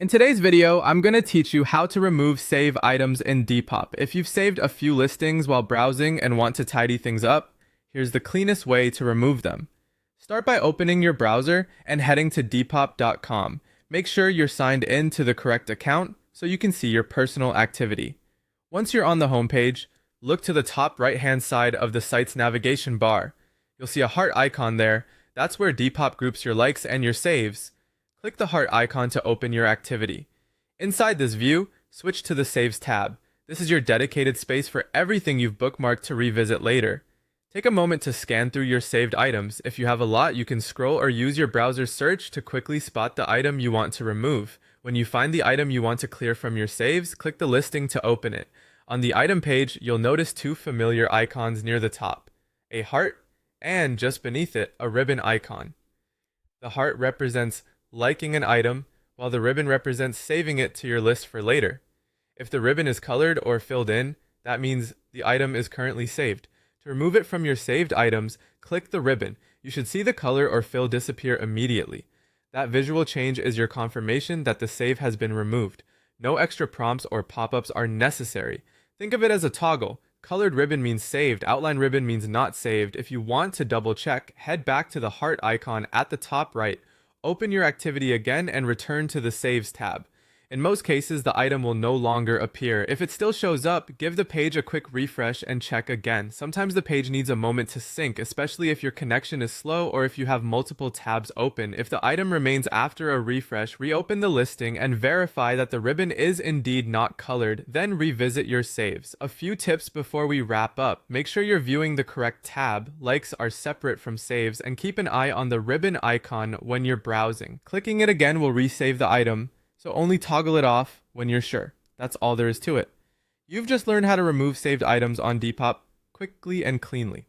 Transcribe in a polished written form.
In today's video, I'm going to teach you how to remove save items in Depop. If you've saved a few listings while browsing and want to tidy things up, here's the cleanest way to remove them. Start by opening your browser and heading to depop.com. Make sure you're signed in to the correct account so you can see your personal activity. Once you're on the homepage, look to the top right-hand side of the site's navigation bar. You'll see a heart icon there. That's where Depop groups your likes and your saves. Click the heart icon to open your activity. Inside this view, switch to the Saves tab. This is your dedicated space for everything you've bookmarked to revisit later. Take a moment to scan through your saved items. If you have a lot, you can scroll or use your browser's search to quickly spot the item you want to remove. When you find the item you want to clear from your saves, click the listing to open it. On the item page, you'll notice two familiar icons near the top, a heart, and just beneath it, a ribbon icon. The heart represents liking an item, while the ribbon represents saving it to your list for later. If the ribbon is colored or filled in, that means the item is currently saved. To remove it from your saved items, click the ribbon. You should see the color or fill disappear immediately. That visual change is your confirmation that the save has been removed. No extra prompts or pop-ups are necessary. Think of it as a toggle. Colored ribbon means saved, outline ribbon means not saved. If you want to double check, head back to the heart icon at the top right. Open your activity again and return to the Saves tab. In most cases, the item will no longer appear. If it still shows up, give the page a quick refresh and check again. Sometimes the page needs a moment to sync, especially if your connection is slow or if you have multiple tabs open. If the item remains after a refresh, reopen the listing and verify that the ribbon is indeed not colored, then revisit your saves. A few tips before we wrap up. Make sure you're viewing the correct tab, likes are separate from saves, and keep an eye on the ribbon icon when you're browsing. Clicking it again will resave the item, so only toggle it off when you're sure. That's all there is to it. You've just learned how to remove saved items on Depop quickly and cleanly.